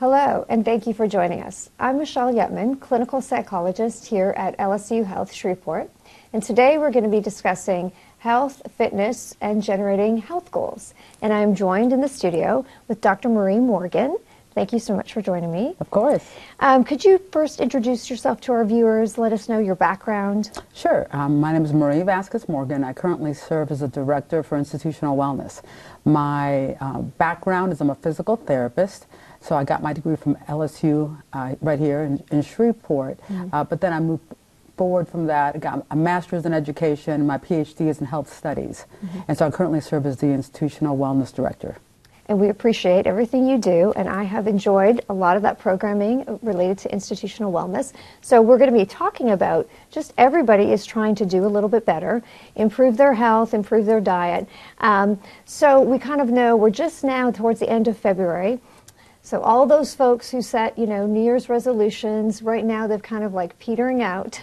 Hello, and thank you for joining us. I'm Michelle Yetman, clinical psychologist here at LSU Health Shreveport, and today we're going to be discussing health, fitness, and generating health goals. And I'm joined in the studio with Dr. Marie Morgan. Thank you so much for joining me. Of course. Could you first introduce yourself to our viewers, let us know your background? Sure. My name is Marie Vazquez Morgan. I currently serve as a director for institutional wellness. My background is I'm a physical therapist, so I got my degree from LSU right here in Shreveport, but then I moved forward from that. I got a master's in education. My PhD is in health studies, and so I currently serve as the institutional wellness director. And we appreciate everything you do, and I have enjoyed a lot of that programming related to institutional wellness. So we're going to be talking about just everybody is trying to do a little bit better, improve their health, improve their diet. So we kind of know we're just now towards the end of February. So all those folks who set, New Year's resolutions, right now they've kind of like petering out.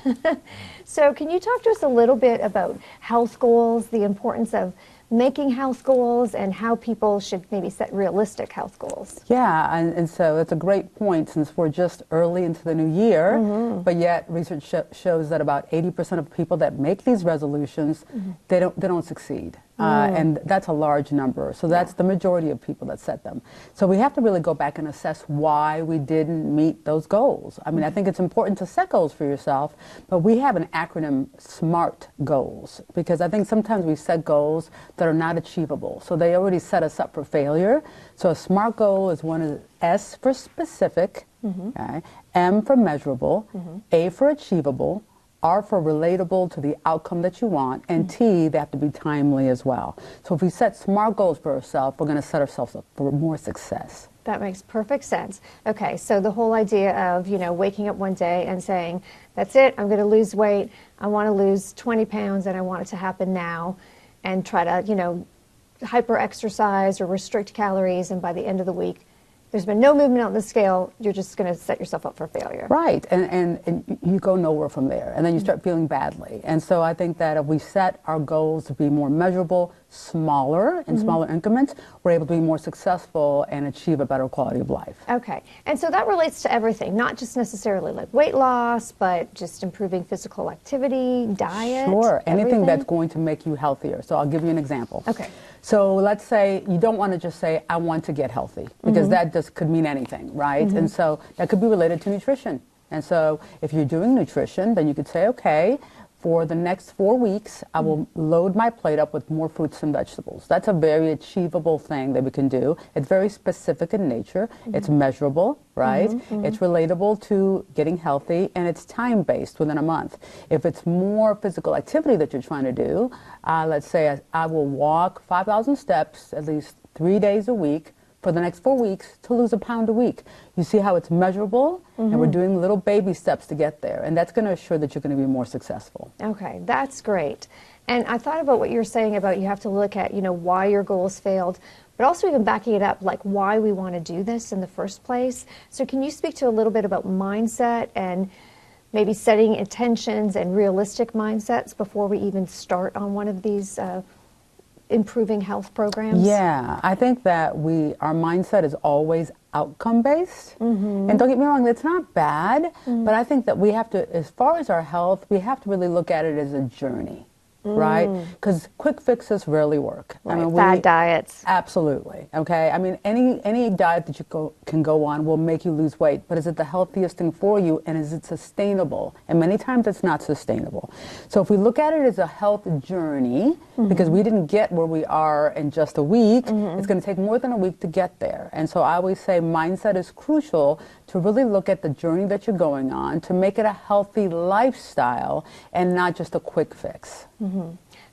So can you talk to us a little bit about health goals, the importance of making health goals, and how people should maybe set realistic health goals? Yeah, and so it's a great point since we're just early into the new year, but yet research shows that about 80% of people that make these resolutions, they don't succeed. And that's a large number. So that's the majority of people that set them. So we have to really go back and assess why we didn't meet those goals. I mean, I think it's important to set goals for yourself, but we have an acronym, SMART goals, because I think sometimes we set goals that are not achievable. So they already set us up for failure. So a SMART goal is one of S for specific, okay, M for measurable, A for achievable, R for relatable to the outcome that you want, and T, they have to be timely as well. So if we set SMART goals for ourselves, we're going to set ourselves up for more success. That makes perfect sense. Okay, so the whole idea of, waking up one day and saying, that's it, I'm going to lose weight, I want to lose 20 pounds and I want it to happen now, and try to, hyper-exercise or restrict calories, and by the end of the week, there's been no movement on the scale, you're just going to set yourself up for failure. Right, and you go nowhere from there, and then you start feeling badly. And so I think that if we set our goals to be more measurable, smaller, in smaller increments, we're able to be more successful and achieve a better quality of life. Okay, and so that relates to everything, not just necessarily like weight loss, but just improving physical activity, diet. Sure, anything everything that's going to make you healthier. So I'll give you an example. Okay. So let's say you don't want to just say, I want to get healthy, because that just could mean anything, right? And so that could be related to nutrition. And so if you're doing nutrition, then you could say, okay, for the next 4 weeks, I will load my plate up with more fruits and vegetables. That's a very achievable thing that we can do. It's very specific in nature. It's measurable, right? It's relatable to getting healthy, and it's time-based within a month. If it's more physical activity that you're trying to do, let's say I will walk 5,000 steps at least 3 days a week for the next 4 weeks to lose a pound a week. You see how it's measurable, and we're doing little baby steps to get there, and that's going to assure that you're going to be more successful. Okay, that's great. And I thought about what you were saying about you have to look at, why your goals failed, but also even backing it up, like why we want to do this in the first place. So can you speak to a little bit about mindset and maybe setting intentions and realistic mindsets before we even start on one of these improving health programs? Yeah, I think that our mindset is always outcome-based. And don't get me wrong, it's not bad, but I think that we have to, as far as our health, we have to really look at it as a journey. Right? Because quick fixes rarely work. Right. I mean, fad diets. Absolutely. Okay. I mean, any diet that you can go on will make you lose weight, but is it the healthiest thing for you, and is it sustainable? And many times it's not sustainable. So if we look at it as a health journey, because we didn't get where we are in just a week, it's going to take more than a week to get there. And so I always say mindset is crucial to really look at the journey that you're going on, to make it a healthy lifestyle and not just a quick fix.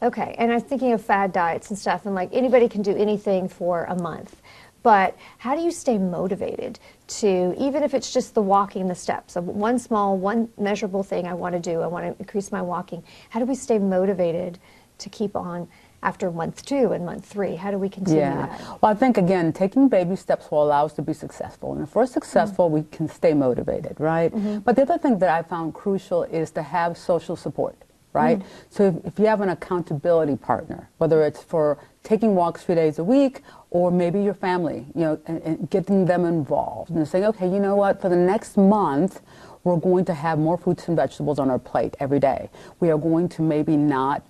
Okay, and I was thinking of fad diets and stuff, and like anybody can do anything for a month. But how do you stay motivated to, even if it's just the walking the steps, of one small, one measurable thing I want to do, I want to increase my walking, how do we stay motivated to keep on after month 2 and month 3? How do we continue that? Well, I think, again, taking baby steps will allow us to be successful. And if we're successful, we can stay motivated, right? But the other thing that I found crucial is to have social support, right? So if you have an accountability partner, whether it's for taking walks 3 days a week, or maybe your family, and getting them involved and saying, okay, you know what, for the next month, we're going to have more fruits and vegetables on our plate every day. We are going to maybe not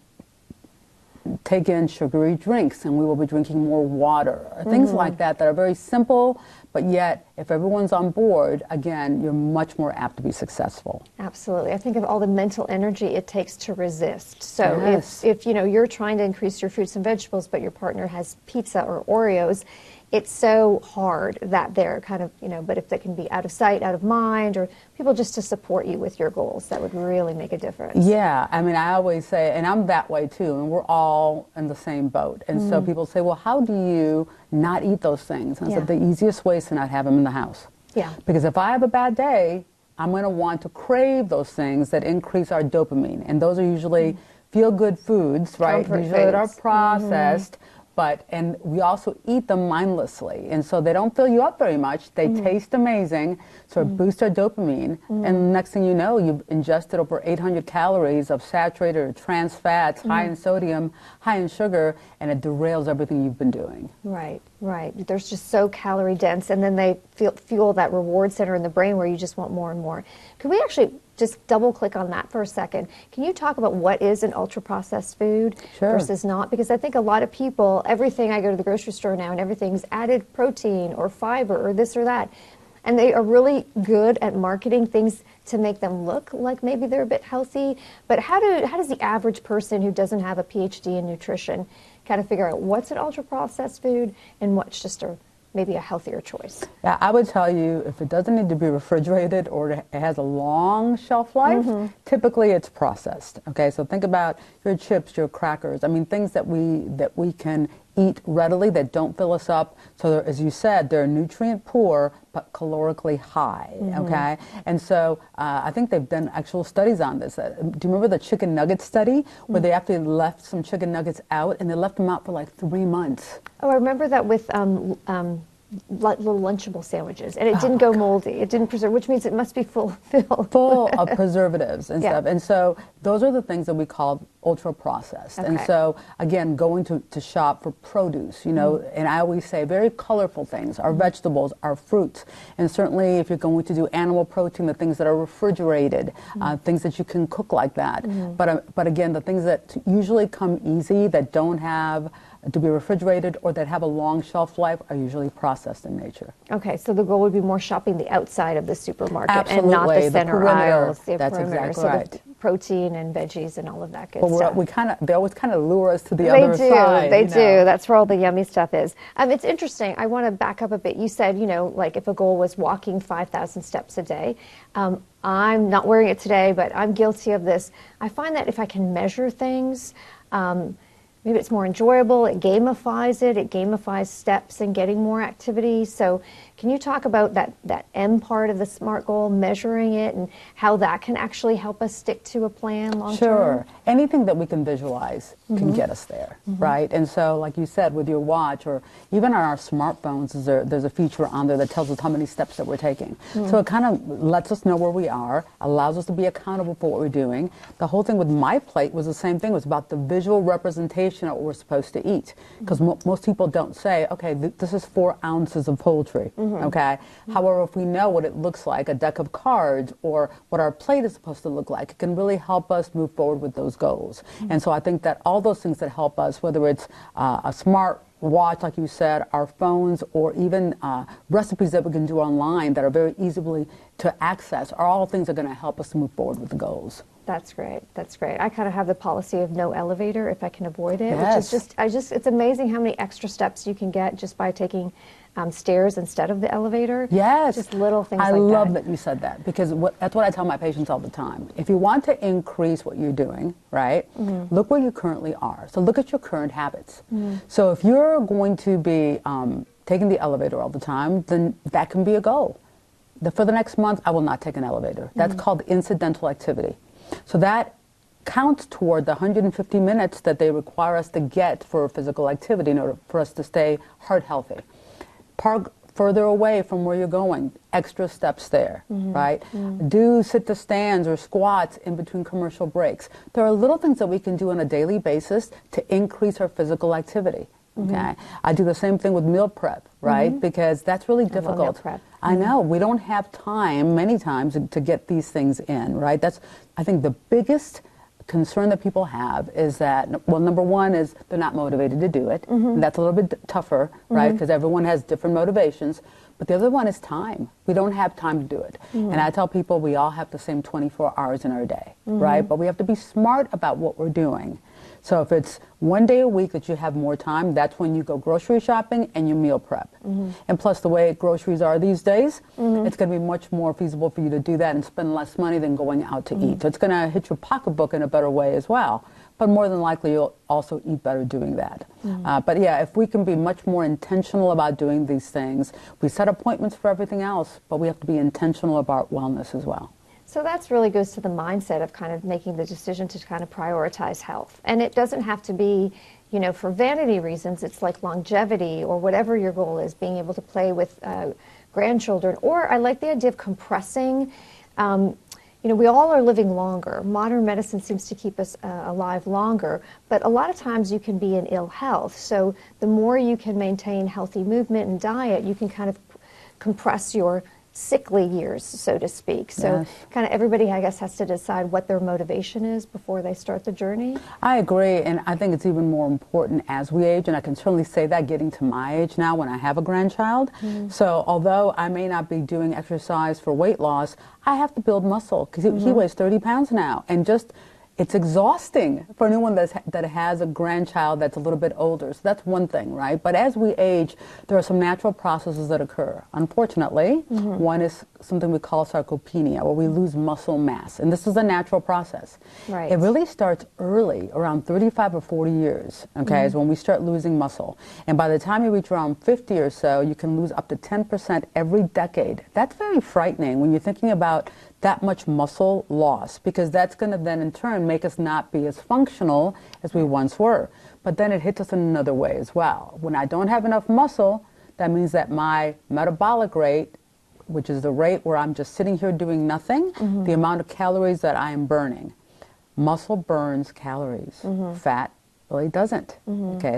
take in sugary drinks, and we will be drinking more water, or things like that are very simple, but yet if everyone's on board, again, you're much more apt to be successful. Absolutely. I think of all the mental energy it takes to resist. So Yes. if you're trying to increase your fruits and vegetables, but your partner has pizza or Oreos, it's so hard that they're kind of, but if they can be out of sight, out of mind, or people just to support you with your goals, that would really make a difference. Yeah, I mean, I always say, and I'm that way too, and we're all in the same boat. And so people say, well, how do you not eat those things? And I said, the easiest way is to not have them in the house. Yeah. Because if I have a bad day, I'm going to want to crave those things that increase our dopamine. And those are usually feel-good foods, right? Comfort Usually that are foods. processed. And we also eat them mindlessly. And so they don't fill you up very much. They taste amazing. So it boosts our dopamine. And next thing you know, you've ingested over 800 calories of saturated or trans fats, high in sodium, high in sugar, and it derails everything you've been doing. Right. They're just so calorie dense, and then they fuel that reward center in the brain where you just want more and more. Could we actually just double click on that for a second? Can you talk about what is an ultra processed food versus not? Because I think a lot of people, everything, I go to the grocery store now and everything's added protein or fiber or this or that. And they are really good at marketing things to make them look like maybe they're a bit healthy. But how does the average person who doesn't have a PhD in nutrition kind of figure out what's an ultra-processed food and what's just maybe a healthier choice? Yeah, I would tell you, if it doesn't need to be refrigerated or it has a long shelf life, typically it's processed. Okay, so think about your chips, your crackers. I mean, things that we can eat readily that don't fill us up. So as you said, they're nutrient poor but calorically high. Okay, and so I think they've done actual studies on this. Do you remember the chicken nugget study where they actually left some chicken nuggets out and they left them out for like 3 months? Oh, I remember that with little Lunchable sandwiches, and it didn't go moldy. It didn't preserve, which means it must be full of preservatives and stuff. And so those are the things that we call ultra processed. And so again, going to shop for produce, and I always say very colorful things, our vegetables, our fruits, and certainly if you're going to do animal protein, the things that are refrigerated, things that you can cook like that. But again, the things that usually come easy, that don't have to be refrigerated or that have a long shelf life, are usually processed in nature. Okay, so the goal would be more shopping the outside of the supermarket and not the center aisles. The That's perimeter. exactly so right. The protein and veggies and all of that good But stuff. they always kind of lure us to the other side. They do. That's where all the yummy stuff is. It's interesting. I want to back up a bit. You said, like if a goal was walking 5,000 steps a day. I'm not wearing it today, but I'm guilty of this. I find that if I can measure things, maybe it's more enjoyable. It gamifies steps and getting more activity. So can you talk about that M part of the SMART goal, measuring it, and how that can actually help us stick to a plan long term? Sure. Anything that we can visualize can get us there, right? And so, like you said, with your watch or even on our smartphones, there's a feature on there that tells us how many steps that we're taking. So it kind of lets us know where we are, allows us to be accountable for what we're doing. The whole thing with My Plate was the same thing. It was about the visual representation of what we're supposed to eat. Because most people don't say, okay, this is 4 ounces of poultry. Okay. However, if we know what it looks like, a deck of cards, or what our plate is supposed to look like, it can really help us move forward with those goals. And so I think that all those things that help us, whether it's a smart watch, like you said, our phones, or even recipes that we can do online that are very easily to access, are all things that are going to help us to move forward with the goals. That's great. That's great. I kind of have the policy of no elevator if I can avoid it, Yes. which is it's amazing how many extra steps you can get just by taking stairs instead of the elevator. Yes. Just little things like I that. love that you said that, because that's what I tell my patients all the time. If you want to increase what you're doing, right, look where you currently are. So look at your current habits. So if you're going to be taking the elevator all the time, then that can be a goal. For the next month, I will not take an elevator. That's called incidental activity. So that counts toward the 150 minutes that they require us to get for physical activity in order for us to stay heart healthy. Part further away from where you're going, extra steps there, right? Do sit to stands or squats in between commercial breaks. There are little things that we can do on a daily basis to increase our physical activity. Okay, I do the same thing with meal prep, right? Because that's really difficult. I love meal prep. I know we don't have time many times to get these things in, right? That's, I think, the biggest concern that people have is that, well, number one is they're not motivated to do it. And that's a little bit tougher, right? Because everyone has different motivations. But the other one is time. We don't have time to do it. And I tell people we all have the same 24 hours in our day, right? But we have to be smart about what we're doing. So if it's one day a week that you have more time, that's when you go grocery shopping and you meal prep. And plus the way groceries are these days, it's going to be much more feasible for you to do that and spend less money than going out to eat. So it's going to hit your pocketbook in a better way as well. But more than likely you'll also eat better doing that. But yeah, if we can be much more intentional about doing these things, we set appointments for everything else, but we have to be intentional about wellness as well. So that's really goes to the mindset of kind of making the decision to kind of prioritize health. And it doesn't have to be, you know, for vanity reasons. It's like longevity or whatever your goal is, being able to play with grandchildren. Or I like the idea of compressing. You know, we all are living longer. Modern medicine seems to keep us alive longer, but a lot of times you can be in ill health. So the more you can maintain healthy movement and diet, you can kind of compress your sickly years, so to speak. So kind of everybody, I guess, has to decide what their motivation is before they start the journey. I agree, and I think it's even more important as we age, and I can certainly say that getting to my age now when I have a grandchild. So although I may not be doing exercise for weight loss, I have to build muscle because he weighs 30 pounds now, and just it's exhausting for anyone that has a grandchild that's a little bit older. So that's one thing, right? But as we age, there are some natural processes that occur. Unfortunately, one is something we call sarcopenia, where we lose muscle mass. And this is a natural process. Right. It really starts early, around 35 or 40 years, okay, is when we start losing muscle. And by the time you reach around 50 or so, you can lose up to 10% every decade. That's very frightening when you're thinking about that much muscle loss, because that's going to then in turn make us not be as functional as we once were. But then it hits us in another way as well. When I don't have enough muscle, that means that my metabolic rate, which is the rate where I'm just sitting here doing nothing, the amount of calories that I am burning. Muscle burns calories. Fat really doesn't. Okay,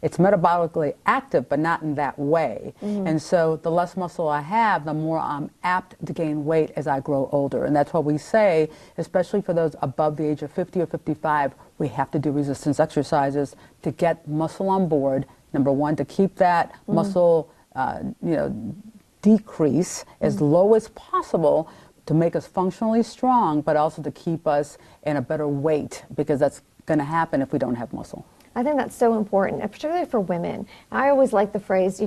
it's metabolically active, but not in that way. And so the less muscle I have, the more I'm apt to gain weight as I grow older. And that's what we say, especially for those above the age of 50 or 55, we have to do resistance exercises to get muscle on board. Number one, to keep that muscle, decrease as low as possible to make us functionally strong, but also to keep us in a better weight, because that's going to happen if we don't have muscle. I think that's so important, and particularly for women. I always like the phrase,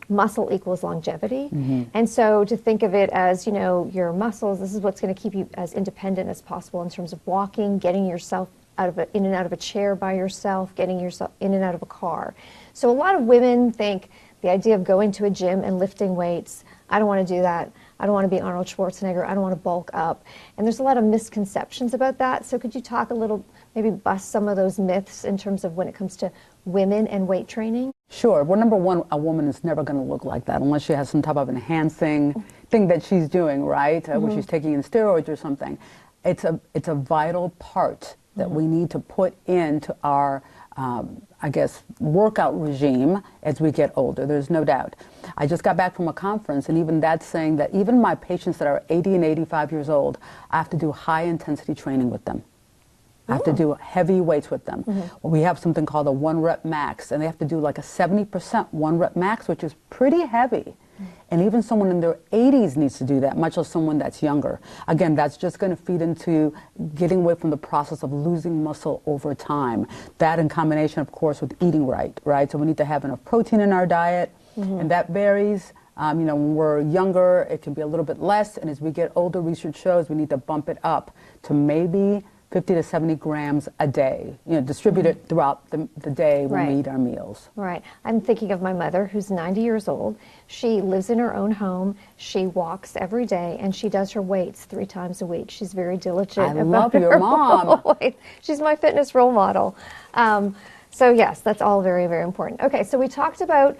muscle equals longevity. And so to think of it as, your muscles, this is what's going to keep you as independent as possible in terms of walking, getting yourself in and out of a chair by yourself, getting yourself in and out of a car. So a lot of women think the idea of going to a gym and lifting weights, I don't want to do that. I don't want to be Arnold Schwarzenegger. I don't want to bulk up. And there's a lot of misconceptions about that. So could you talk a little, maybe bust some of those myths in terms of when it comes to women and weight training? Sure. Well, number one, a woman is never going to look like that unless she has some type of enhancing thing that she's doing, right? Where she's taking in steroids or something. It's a vital part that we need to put into our workout regime as we get older. There's no doubt. I just got back from a conference, and even that's saying that even my patients that are 80 and 85 years old, I have to do high intensity training with them. I have to do heavy weights with them. We have something called a 1 rep max, and they have to do like a 70% 1 rep max, which is pretty heavy. And even someone in their 80s needs to do that, much less someone that's younger. Again, that's just going to feed into getting away from the process of losing muscle over time. That in combination, of course, with eating right? So we need to have enough protein in our diet, and that varies. When we're younger, it can be a little bit less, and as we get older, research shows we need to bump it up to maybe 50 to 70 grams a day, distributed throughout the day when we eat our meals. Right. I'm thinking of my mother, who's 90 years old. She lives in her own home. She walks every day, and she does her weights 3 times a week. She's very diligent. I love your mom. She's my fitness role model. So yes, that's all very, very important. Okay, so we talked about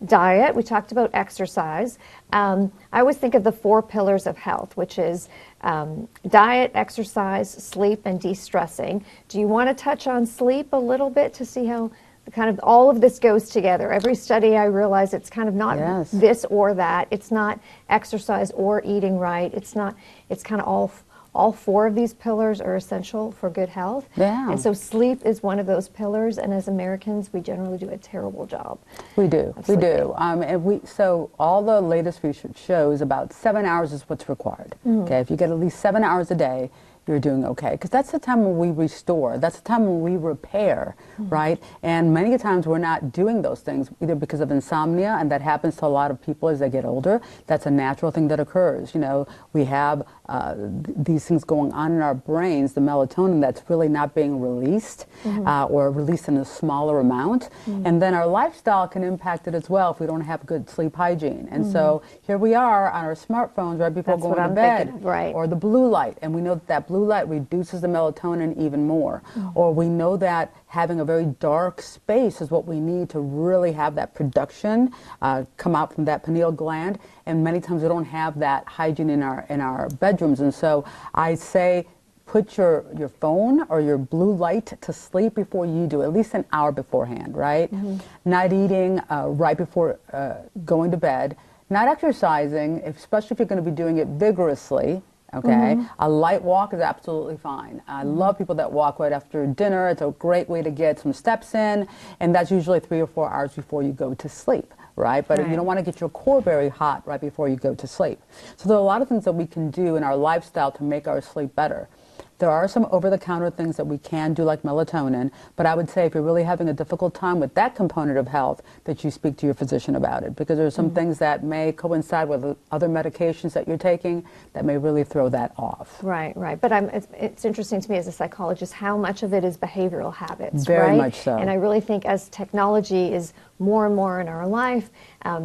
diet. We talked about exercise. I always think of the 4 pillars of health, which is diet, exercise, sleep, and de-stressing. Do you want to touch on sleep a little bit to see how kind of all of this goes together? Every study, I realize it's kind of not this or that. It's not exercise or eating right. It's kind of all 4 of these pillars are essential for good health. Yeah. And so sleep is one of those pillars, and as Americans, we generally do a terrible job. We do. So all the latest research shows about 7 hours is what's required. Okay, if you get at least 7 hours a day, you're doing okay. Because that's the time when we restore. That's the time when we repair, right? And many times we're not doing those things, either because of insomnia, and that happens to a lot of people as they get older. That's a natural thing that occurs. You know, we have these things going on in our brains, the melatonin that's really not being released or released in a smaller amount. And then our lifestyle can impact it as well if we don't have good sleep hygiene. And so here we are on our smartphones right before going to bed. Right. Or the blue light. And we know that that blue light reduces the melatonin even more. Or we know that having a very dark space is what we need to really have that production come out from that pineal gland. And many times we don't have that hygiene in our bedrooms. And so I say put your phone or your blue light to sleep before you do, at least an hour beforehand, right? Not eating right before going to bed. Not exercising, especially if you're going to be doing it vigorously. Okay, a light walk is absolutely fine. I love people that walk right after dinner. It's a great way to get some steps in, and that's usually 3 or 4 hours before you go to sleep, right? But you don't want to get your core very hot right before you go to sleep. So there are a lot of things that we can do in our lifestyle to make our sleep better. There are some over-the-counter things that we can do, like melatonin, but I would say if you're really having a difficult time with that component of health, that you speak to your physician about it, because there are some things that may coincide with other medications that you're taking that may really throw that off. Right, right. But it's interesting to me as a psychologist how much of it is behavioral habits, Very right? much so. And I really think as technology is more and more in our life,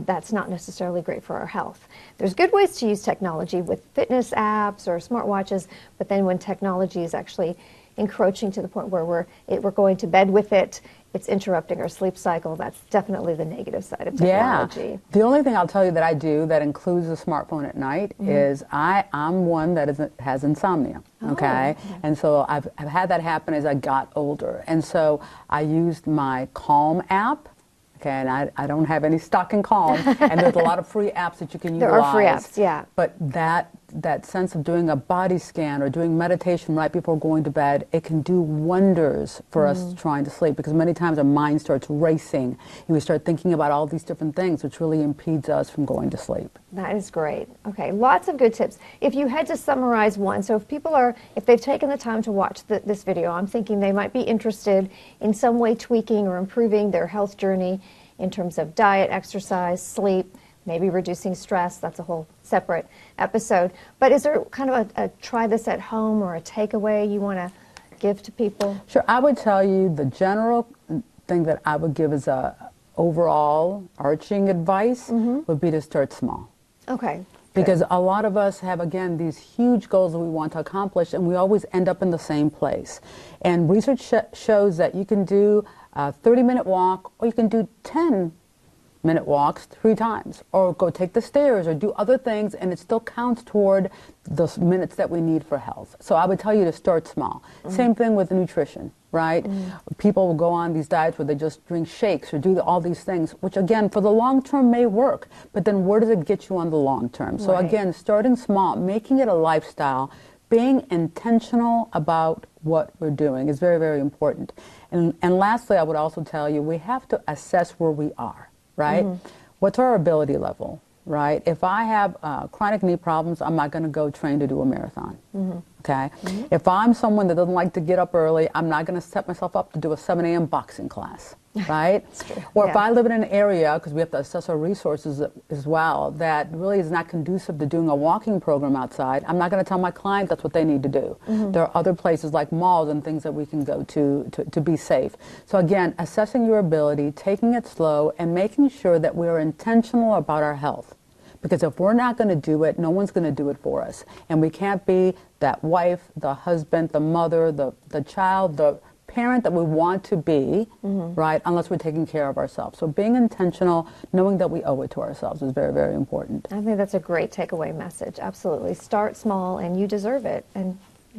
that's not necessarily great for our health. There's good ways to use technology with fitness apps or smartwatches, but then when technology is actually encroaching to the point where we're going to bed with it, it's interrupting our sleep cycle. That's definitely the negative side of technology. Yeah. The only thing I'll tell you that I do that includes the smartphone at night is I'm one that has insomnia. Okay? And so I've had that happen as I got older. And so I used my Calm app. Okay, and I don't have any stock in Calm, and there's a lot of free apps that you can utilize. There are free apps, yeah. But that sense of doing a body scan or doing meditation right before going to bed, it can do wonders for us trying to sleep, because many times our mind starts racing, and we start thinking about all these different things, which really impedes us from going to sleep. That is great. Okay, lots of good tips. If you had to summarize one, so if they've taken the time to watch this video, I'm thinking they might be interested in some way tweaking or improving their health journey in terms of diet, exercise, sleep, maybe reducing stress. That's a whole separate episode. But is there kind of a try this at home or a takeaway you want to give to people? Sure. I would tell you the general thing that I would give as a overall arching advice would be to start small. Okay. Because a lot of us have, again, these huge goals that we want to accomplish, and we always end up in the same place. And research shows that you can do a 30-minute walk, or you can do 10-minute walks 3 times, or go take the stairs, or do other things, and it still counts toward those minutes that we need for health. So I would tell you to start small. Same thing with nutrition, right? People will go on these diets where they just drink shakes or do all these things, which again, for the long term may work, but then where does it get you on the long term? So again, starting small, making it a lifestyle, being intentional about what we're doing is very, very important. And lastly, I would also tell you, we have to assess where we are, right? What's our ability level, right? If I have chronic knee problems, I'm not going to go train to do a marathon, okay? If I'm someone that doesn't like to get up early, I'm not going to set myself up to do a 7 a.m. boxing class, right? Or if I live in an area, because we have to assess our resources as well, that really is not conducive to doing a walking program outside, I'm not going to tell my client that's what they need to do. There are other places like malls and things that we can go to be safe. So again, assessing your ability, taking it slow, and making sure that we're intentional about our health. Because if we're not going to do it, no one's going to do it for us. And we can't be that wife, the husband, the mother, the child, the parent that we want to be, right, unless we're taking care of ourselves. So being intentional, knowing that we owe it to ourselves is very, very important. I think that's a great takeaway message. Absolutely. Start small, and you deserve it, and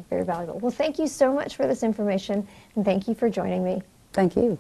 very valuable. Well, thank you so much for this information, and thank you for joining me. Thank you.